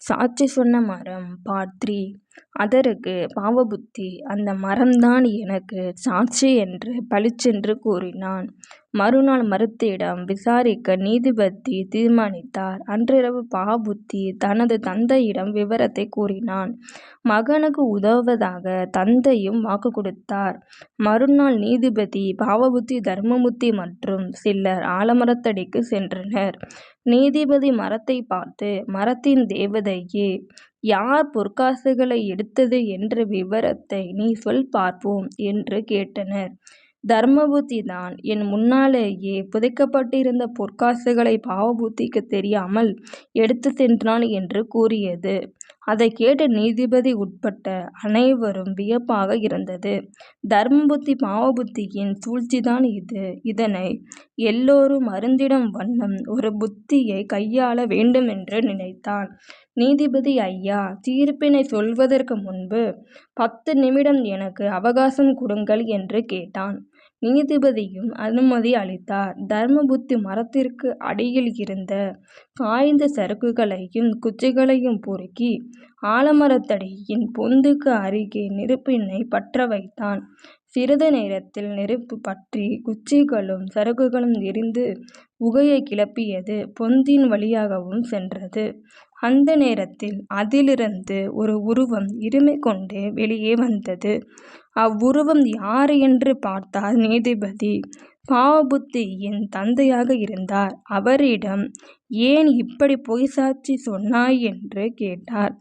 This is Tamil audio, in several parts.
சாட்சி சொன்ன மரம் பார்ட் 3. அதற்கு பாவபுத்தி, அந்த மரம்தான் எனக்கு சாட்சி என்று பளிச்சென்று கூறினான். மறுநாள் மருத்துவிடம் விசாரிக்க நீதிபதி தீர்மானித்தார். அன்றிரவு பாவபுத்தி தனது தந்தையிடம் விவரத்தை கூறினான். மகனுக்கு உதவுவதாக தந்தையும் வாக்கு கொடுத்தார். மறுநாள் நீதிபதி, பாவபுத்தி, தர்மபுத்தி மற்றும் சிலர் ஆலமரத்தடிக்கு சென்றனர். நீதிபதி மரத்தை பார்த்து, மரத்தின் தேவதையே, யார் பொற்காசுகளை எடுத்தது என்ற விவரத்தை நீ சொல் பார்ப்போம் என்று கேட்டனர். தர்மபுத்தி தான் என் முன்னாலேயே புதைக்கப்பட்டிருந்த பொற்காசுகளை பாவபுத்திக்கு தெரியாமல் எடுத்து சென்றான் என்று கூறியது. அதை கேட்ட நீதிபதி உட்பட்ட அனைவரும் வியப்பாக இருந்தது. தர்மபுத்தி, பாவபுத்தியின் சூழ்ச்சிதான் இது. இதனை எல்லோரும் அறிந்திடும் வண்ணம் ஒரு புத்தியை கையாள வேண்டுமென்று நினைத்தான். நீதிபதி, ஐயா, தீர்ப்பினை சொல்வதற்கு முன்பு 10 நிமிடம் எனக்கு அவகாசம் கொடுங்கள் என்று கேட்டான். நீதிபதியும் அனுமதி அளித்தார். தர்மபுத்தி மரத்திற்கு அடியில் இருந்த காய்ந்த சறுக்குகளையும் குச்சிகளையும் பொறுக்கி ஆலமரத்தடியின் பொந்துக்கு அருகே நெருப்பினை பற்ற வைத்தான். சிறிது நேரத்தில் நெருப்பு பற்றி குச்சிகளும் சறுக்குகளும் எரிந்து புகையை கிளப்பியது. பொந்தின் வழியாகவும் சென்றது. அந்த நேரத்தில் அதிலிருந்து ஒரு உருவம் இருமை கொண்டே வெளியே வந்தது. அவ்வுருவம் யார் என்று பார்த்தார் நீதிபதி. பாவபுத்தியின் தந்தையாக இருந்தார். அவரிடம், ஏன் இப்படி பொய் சாட்சி சொன்னாய் என்று கேட்டார்.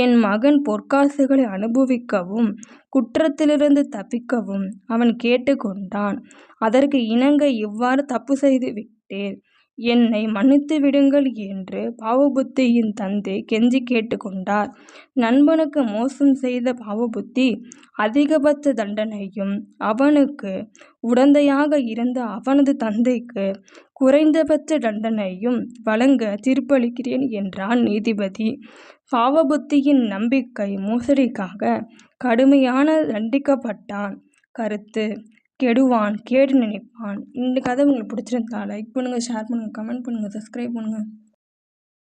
என் மகன் பொற்காசுகளை அனுபவிக்கவும் குற்றத்திலிருந்து தப்பிக்கவும் அவன் கேட்டுக்கொண்டான். அதற்கு இணங்க இவ்வாறு தப்பு செய்து விட்டேன். என்னை மன்னித்து விடுங்கள் என்று பாவபுத்தியின் தந்தை கெஞ்சி கேட்டுக்கொண்டார். நண்பனுக்கு மோசம் செய்த பாவபுத்தி அதிகபட்ச தண்டனையும், அவனுக்கு உடந்தையாக இருந்த அவனது தந்தைக்கு குறைந்தபட்ச தண்டனையும் வழங்க தீர்ப்பளிக்கிறேன் என்றார் நீதிபதி. பாவபுத்தியின் நம்பிக்கை மோசடிக்காக கடுமையான தண்டிக்கப்பட்டான். கருத்து: கெடுவான் கேடு நினைப்பான். இந்த கதை உங்களுக்கு பிடிச்சிருந்தா லைக் பண்ணுங்கள், ஷேர் பண்ணுங்கள், கமெண்ட் பண்ணுங்கள், சப்ஸ்கிரைப் பண்ணுங்கள்.